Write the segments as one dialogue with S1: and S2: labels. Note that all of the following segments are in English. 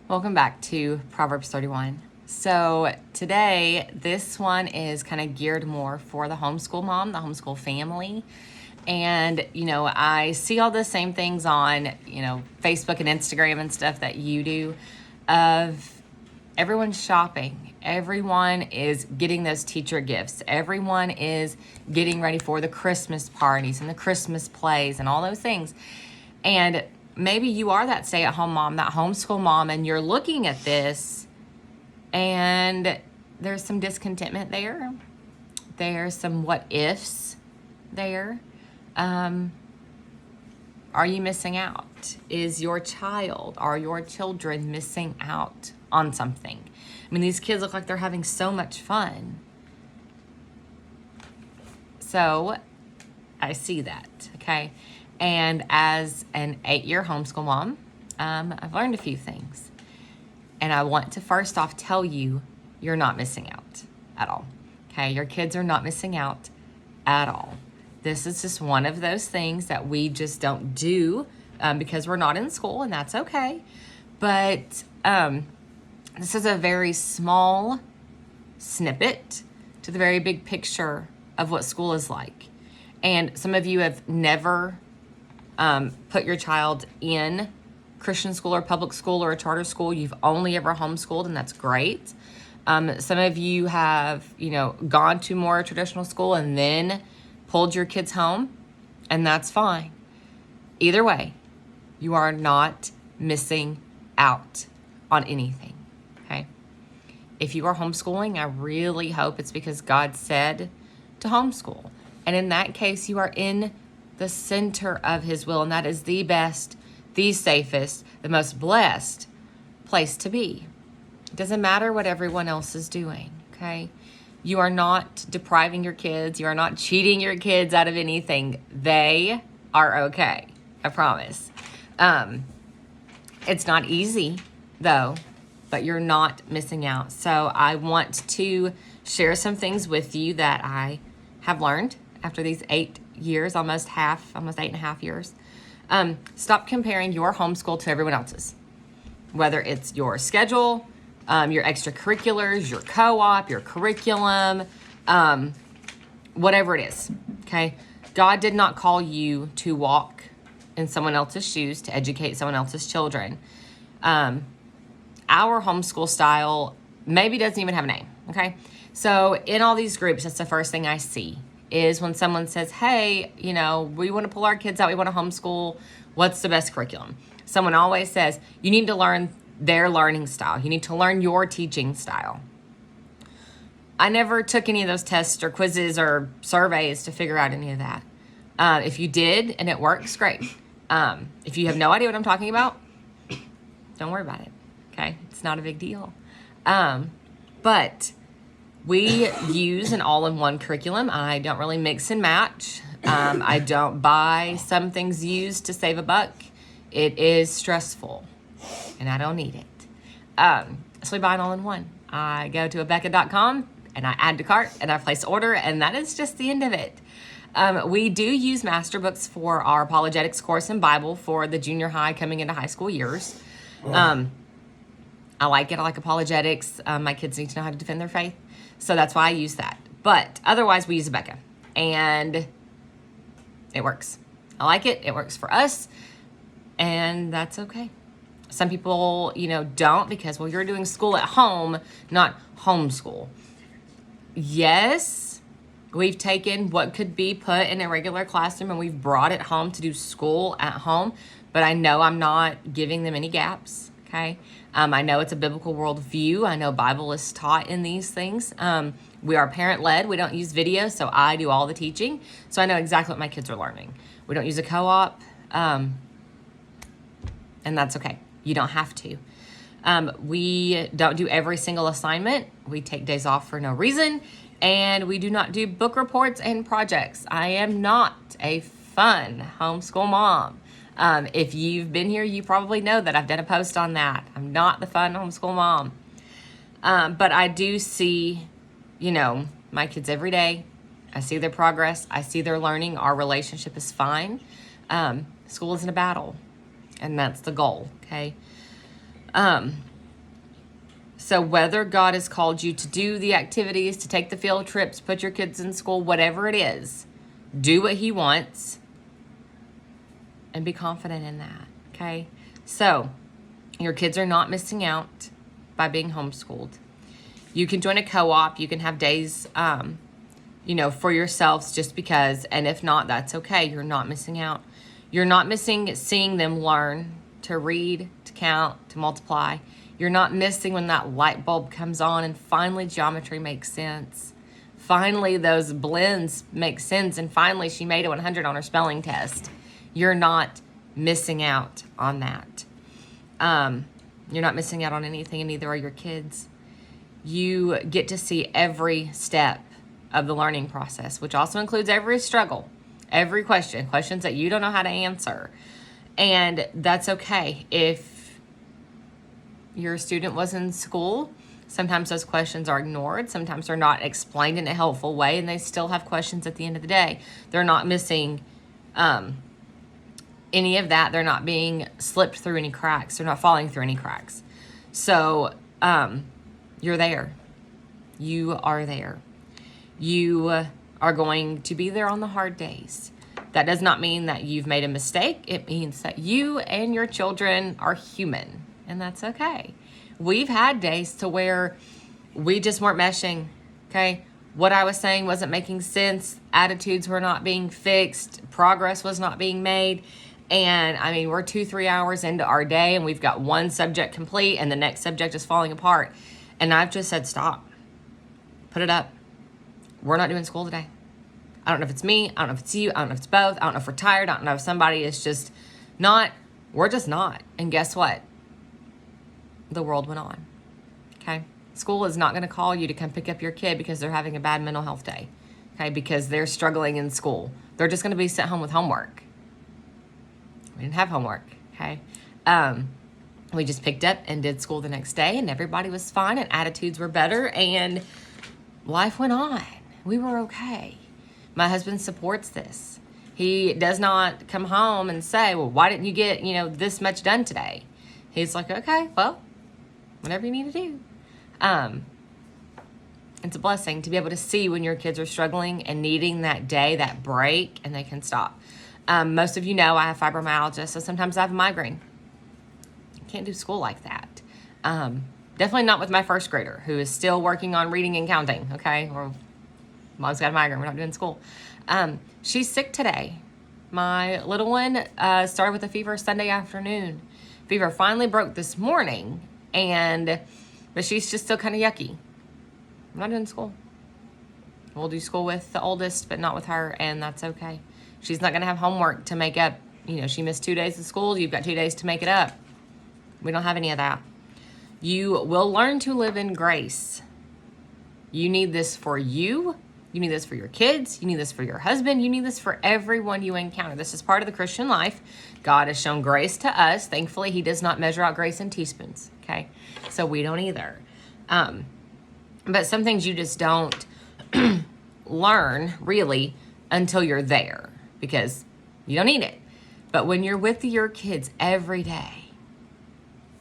S1: Welcome back to Proverbs 31. So today, this one is kind of geared more for the homeschool mom, the homeschool family. And, I see all the same things on, Facebook and Instagram and stuff that you do of everyone's shopping. Everyone is getting those teacher gifts. Everyone is getting ready for the Christmas parties and the Christmas plays and all those things. And maybe you are that stay-at-home mom, that homeschool mom, and you're looking at this and there's some discontentment there. There's some what ifs there. Are you missing out? Is your child, are your children missing out on something? I mean, these kids look like they're having so much fun. So I see that, okay? And as an 8-year homeschool mom, I've learned a few things. And I want to first off tell you, you're not missing out at all. Okay, your kids are not missing out at all. This is just one of those things that we just don't do because we're not in school, and that's okay. But this is a very small snippet to the very big picture of what school is like. And some of you have never put your child in Christian school or public school or a charter school. You've only ever homeschooled, and that's great. Some of you have, gone to more traditional school and then pulled your kids home, and that's fine. Either way, you are not missing out on anything, okay? If you are homeschooling, I really hope it's because God said to homeschool. And in that case, you are in the center of his will, and that is the best, the safest, the most blessed place to be. It doesn't matter what everyone else is doing, okay? You are not depriving your kids. You are not cheating your kids out of anything. They are okay, I promise. It's not easy, though, but you're not missing out. So I want to share some things with you that I have learned after these 8 years, almost 8.5 years. Stop comparing your homeschool to everyone else's, whether it's your schedule, your extracurriculars, your co-op, your curriculum, whatever it is, okay? God did not call you to walk in someone else's shoes, to educate someone else's children. Our homeschool style maybe doesn't even have a name, okay? So in all these groups, that's the first thing I see is when someone says, hey, we want to pull our kids out, we want to homeschool, what's the best curriculum? Someone always says, you need to learn their learning style. You need to learn your teaching style. I never took any of those tests or quizzes or surveys to figure out any of that. If you did and it works, great. If you have no idea what I'm talking about, don't worry about it, okay? It's not a big deal. But we use an all-in-one curriculum. I don't really mix and match. I don't buy some things used to save a buck. It is stressful, and I don't need it. So we buy an all-in-one. I go to Abeka.com, and I add to cart, and I place order, and that is just the end of it. We do use master books for our apologetics course and Bible for the junior high coming into high school years. I like it. I like apologetics. My kids need to know how to defend their faith. So that's why I use that. But otherwise, we use Abeka. And it works. I like it. It works for us. And that's okay. Some people, don't because, you're doing school at home, not homeschool. Yes, we've taken what could be put in a regular classroom and we've brought it home to do school at home. But I know I'm not giving them any gaps, okay? I know it's a biblical worldview. I know Bible is taught in these things. We are parent-led. We don't use video, so I do all the teaching. So I know exactly what my kids are learning. We don't use a co-op, and that's okay. You don't have to. We don't do every single assignment. We take days off for no reason, and we do not do book reports and projects. I am not a fun homeschool mom. If you've been here, you probably know that I've done a post on that. I'm not the fun homeschool mom. But I do see, my kids every day. I see their progress. I see their learning. Our relationship is fine. School isn't a battle, and that's the goal, okay? So whether God has called you to do the activities, to take the field trips, put your kids in school, whatever it is, do what he wants and be confident in that, okay? So your kids are not missing out by being homeschooled. You can join a co-op. You can have days, for yourselves just because. And if not, that's okay. You're not missing out. You're not missing seeing them learn to read, to count, to multiply. You're not missing when that light bulb comes on and finally geometry makes sense. Finally, those blends make sense. And finally, she made a 100 on her spelling test. You're not missing out on that. You're not missing out on anything, and neither are your kids. You get to see every step of the learning process, which also includes every struggle, every questions that you don't know how to answer. And that's okay. If your student was in school, sometimes those questions are ignored. Sometimes they're not explained in a helpful way, and they still have questions at the end of the day. They're not missing any of that. They're not being slipped through any cracks. They're not falling through any cracks. So you're there. You are there. You are going to be there on the hard days. That does not mean that you've made a mistake. It means that you and your children are human, and that's okay. We've had days to where we just weren't meshing, okay? What I was saying wasn't making sense. Attitudes were not being fixed. Progress was not being made. And I mean, we're 2-3 hours into our day and we've got one subject complete and the next subject is falling apart. And I've just said, stop, put it up. We're not doing school today. I don't know if it's me. I don't know if it's you. I don't know if it's both. I don't know if we're tired. I don't know if somebody is just not. We're just not. And guess what? The world went on. Okay. School is not going to call you to come pick up your kid because they're having a bad mental health day. Okay. Because they're struggling in school. They're just going to be sent home with homework. We didn't have homework. Okay. We just picked up and did school the next day and everybody was fine and attitudes were better and life went on. We were okay. My husband supports this. He does not come home and say, well, why didn't you get, this much done today? He's like, okay, well, whatever you need to do. It's a blessing to be able to see when your kids are struggling and needing that day, that break, and they can stop. Most of you know I have fibromyalgia, so sometimes I have a migraine. Can't do school like that. Definitely not with my first grader who is still working on reading and counting, okay? Or mom's got a migraine, we're not doing school. She's sick today. My little one started with a fever Sunday afternoon. Fever finally broke this morning, but she's just still kind of yucky. I'm not doing school. We'll do school with the oldest, but not with her, and that's okay. She's not going to have homework to make up. She missed 2 days of school. You've got 2 days to make it up. We don't have any of that. You will learn to live in grace. You need this for you. You need this for your kids. You need this for your husband. You need this for everyone you encounter. This is part of the Christian life. God has shown grace to us. Thankfully, he does not measure out grace in teaspoons, okay? So we don't either. But some things you just don't learn, really, until you're there because you don't need it. But when you're with your kids every day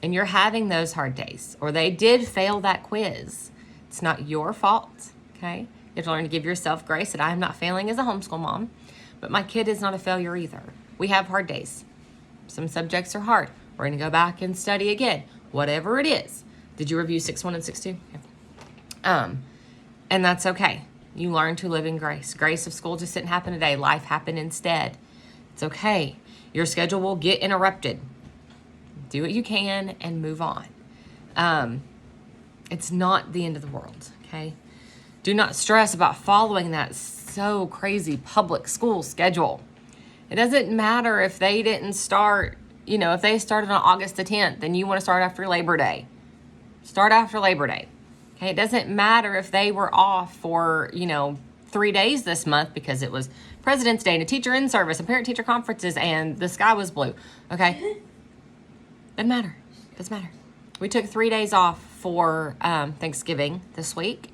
S1: and you're having those hard days or they did fail that quiz, it's not your fault, okay? You have to learn to give yourself grace that I'm not failing as a homeschool mom, but my kid is not a failure either. We have hard days. Some subjects are hard. We're going to go back and study again, whatever it is. Did you review 6.1 and 6.2? Okay. And that's okay. You learn to live in grace. Grace of school just didn't happen today. Life happened instead. It's okay. Your schedule will get interrupted. Do what you can and move on. It's not the end of the world, okay? Do not stress about following that so crazy public school schedule. It doesn't matter if they didn't start, if they started on August the 10th and you want to start after Labor Day. Start after Labor Day. Okay, it doesn't matter if they were off for, 3 days this month because it was President's Day and a teacher in service and parent-teacher conferences and the sky was blue. Okay? Doesn't matter. Doesn't matter. We took 3 days off for Thanksgiving this week.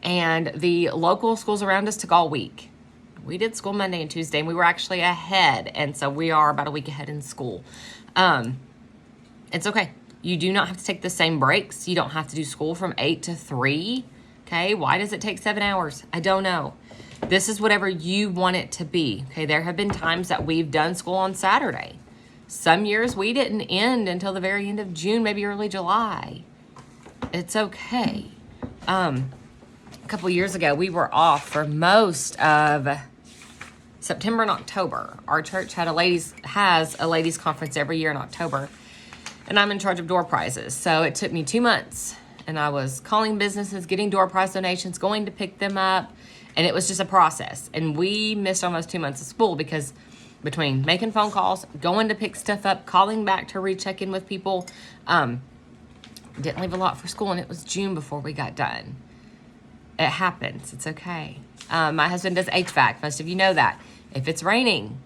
S1: And the local schools around us took all week. We did school Monday and Tuesday, and we were actually ahead. And so we are about a week ahead in school. It's okay. You do not have to take the same breaks. You don't have to do school from 8 to 3. Okay, why does it take 7 hours? I don't know. This is whatever you want it to be. Okay, there have been times that we've done school on Saturday. Some years we didn't end until the very end of June, maybe early July. It's okay. A couple years ago, we were off for most of September and October. Our church has a ladies conference every year in October, and I'm in charge of door prizes. So it took me 2 months, and I was calling businesses, getting door prize donations, going to pick them up, and it was just a process. And we missed almost 2 months of school because between making phone calls, going to pick stuff up, calling back to recheck in with people, didn't leave a lot for school, and it was June before we got done. It happens. It's okay. My husband does HVAC. Most of you know that. If it's raining,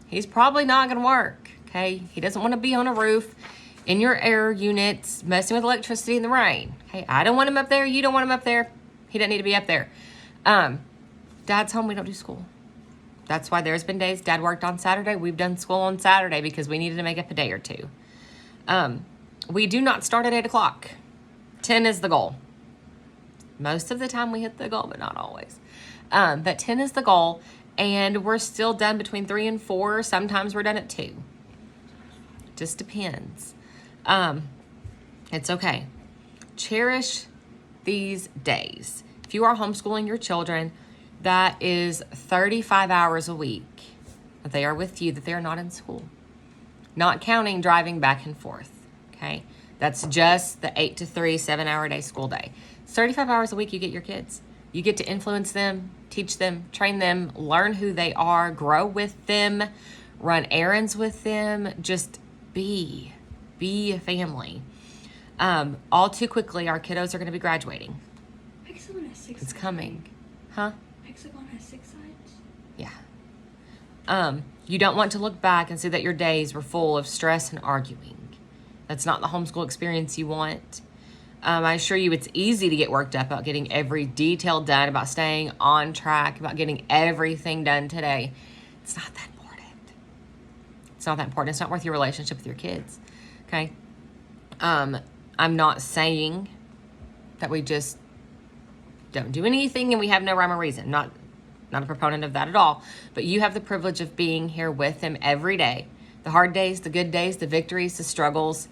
S1: he's probably not going to work, okay? He doesn't want to be on a roof in your air units messing with electricity in the rain. Okay, I don't want him up there. You don't want him up there. He doesn't need to be up there. Dad's home. We don't do school. That's why there's been days Dad worked on Saturday. We've done school on Saturday because we needed to make up a day or two. We do not start at 8 o'clock. 10 is the goal. Most of the time we hit the goal, but not always. But 10 is the goal, and we're still done between 3 and 4. Sometimes we're done at 2. Just depends. It's okay. Cherish these days. If you are homeschooling your children, that is 35 hours a week that they are with you, that they are not in school. Not counting driving back and forth, okay? That's just the 8 to 3, 7-hour day school day. It's 35 hours a week you get your kids. You get to influence them, teach them, train them, learn who they are, grow with them, run errands with them. Just be a family. All too quickly, our kiddos are going to be graduating.
S2: Hexagon has 6 sides.
S1: It's coming. Huh?
S2: Hexagon has 6 sides?
S1: Yeah. You don't want to look back and see that your days were full of stress and arguing. That's not the homeschool experience you want. I assure you it's easy to get worked up about getting every detail done, about staying on track, about getting everything done today. It's not that important. It's not that important. It's not worth your relationship with your kids, okay? I'm not saying that we just don't do anything and we have no rhyme or reason. Not a proponent of that at all. But you have the privilege of being here with them every day. The hard days, the good days, the victories, the struggles.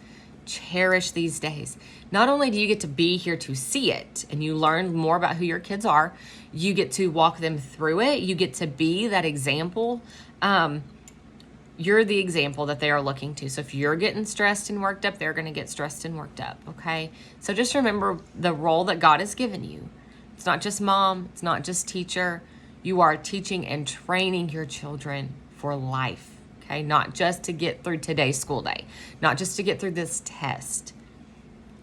S1: Cherish these days. Not only do you get to be here to see it and you learn more about who your kids are, you get to walk them through it. You get to be that example. You're the example that they are looking to. So if you're getting stressed and worked up, they're going to get stressed and worked up, okay? So just remember the role that God has given you. It's not just mom. It's not just teacher. You are teaching and training your children for life. Okay, not just to get through today's school day, not just to get through this test.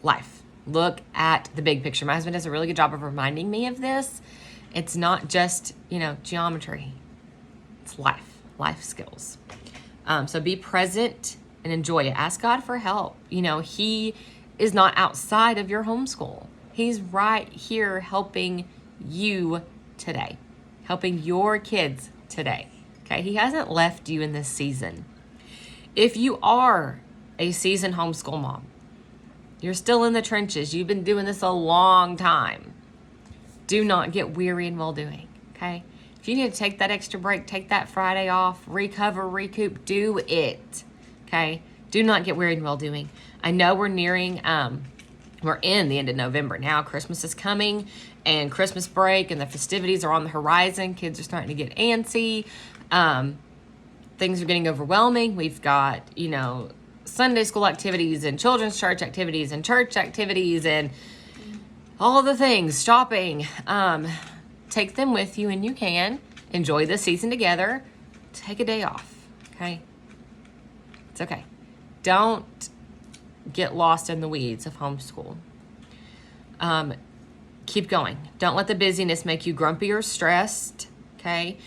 S1: Life. Look at the big picture. My husband does a really good job of reminding me of this. It's not just, geometry. It's life skills. So be present and enjoy it. Ask God for help. He is not outside of your homeschool. He's right here helping you today, helping your kids today. Okay, he hasn't left you in this season. If you are a seasoned homeschool mom, you're still in the trenches, you've been doing this a long time, do not get weary in well-doing, okay? If you need to take that extra break, take that Friday off, recover, recoup, do it, okay? Do not get weary in well-doing. I know we're in the end of November now. Christmas is coming and Christmas break and the festivities are on the horizon. Kids are starting to get antsy. Things are getting overwhelming. We've got, Sunday school activities and children's church activities and church activities and all the things, shopping. Take them with you and you can. Enjoy the season together. Take a day off, okay? It's okay. Don't get lost in the weeds of homeschool. Keep going. Don't let the busyness make you grumpy or stressed, okay?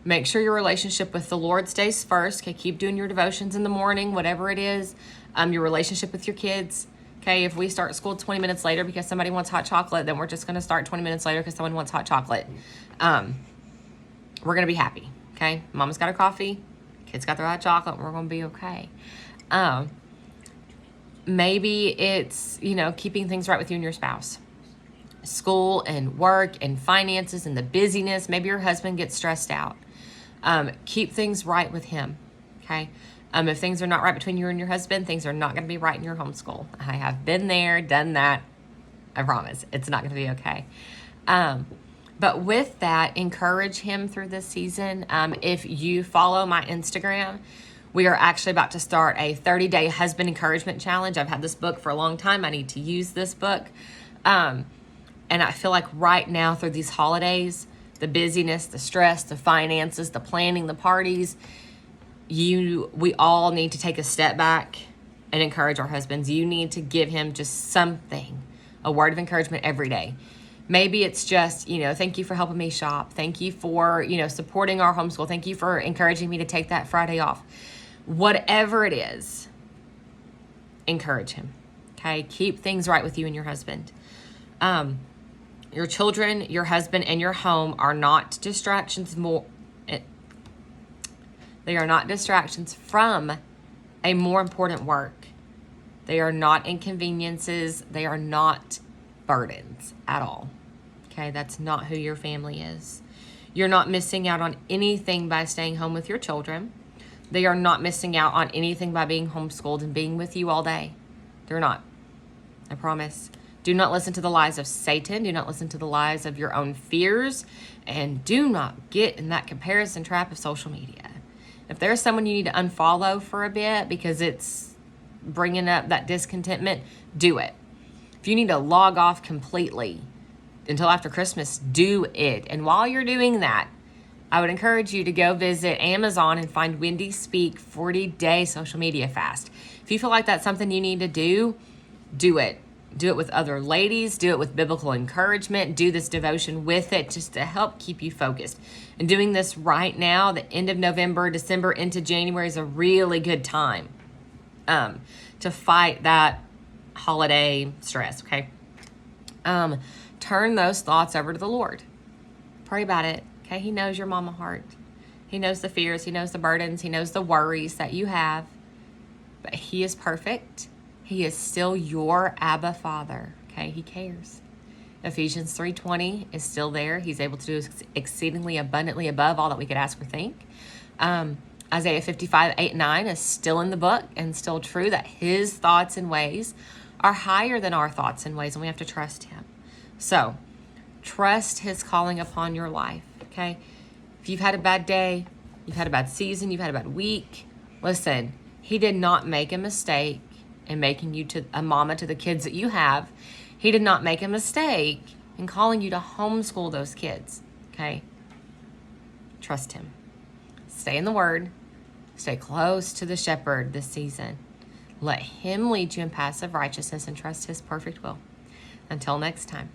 S1: Make sure your relationship with the Lord stays first. Okay, keep doing your devotions in the morning, whatever it is. Your relationship with your kids. Okay, if we start school 20 minutes later because somebody wants hot chocolate, then we're just going to start 20 minutes later because someone wants hot chocolate. We're going to be happy. Okay, mama's got her coffee, kids got their hot chocolate. We're going to be okay. Maybe it's, keeping things right with you and your spouse. School and work and finances and the busyness. Maybe your husband gets stressed out. Keep things right with him, okay? If things are not right between you and your husband, things are not going to be right in your homeschool. I have been there, done that. I promise. It's not going to be okay. But with that, encourage him through this season. If you follow my Instagram, we are actually about to start a 30-day husband encouragement challenge. I've had this book for a long time. I need to use this book. And I feel like right now through these holidays, the busyness, the stress, the finances, the planning, the parties, we all need to take a step back and encourage our husbands. You need to give him just something, a word of encouragement every day. Maybe it's just, thank you for helping me shop. Thank you for, supporting our homeschool. Thank you for encouraging me to take that Friday off. Whatever it is, encourage him, okay? Keep things right with you and your husband. Your children, your husband, and your home are not distractions they are not distractions from a more important work. They are not inconveniences. They are not burdens at all. Okay, that's not who your family is. You're not missing out on anything by staying home with your children. They are not missing out on anything by being homeschooled and being with you all day. They're not. I promise. Do not listen to the lies of Satan. Do not listen to the lies of your own fears. And do not get in that comparison trap of social media. If there's someone you need to unfollow for a bit because it's bringing up that discontentment, do it. If you need to log off completely until after Christmas, do it. And while you're doing that, I would encourage you to go visit Amazon and find Wendy Speak 40-day social media fast. If you feel like that's something you need to do, do it. Do it with other ladies. Do it with biblical encouragement. Do this devotion with it just to help keep you focused. And doing this right now, the end of November, December into January is a really good time to fight that holiday stress, okay? Turn those thoughts over to the Lord. Pray about it, okay? He knows your mama heart. He knows the fears. He knows the burdens. He knows the worries that you have. But He is perfect. He is still your Abba Father, okay? He cares. Ephesians 3:20 is still there. He's able to do exceedingly abundantly above all that we could ask or think. Isaiah 55:8-9 is still in the book and still true that His thoughts and ways are higher than our thoughts and ways, and we have to trust Him. So, trust His calling upon your life, okay? If you've had a bad day, you've had a bad season, you've had a bad week, listen, He did not make a mistake in making you to a mama to the kids that you have. He did not make a mistake in calling you to homeschool those kids, okay? Trust Him. Stay in the Word. Stay close to the shepherd this season. Let Him lead you in paths of righteousness and trust His perfect will. Until next time.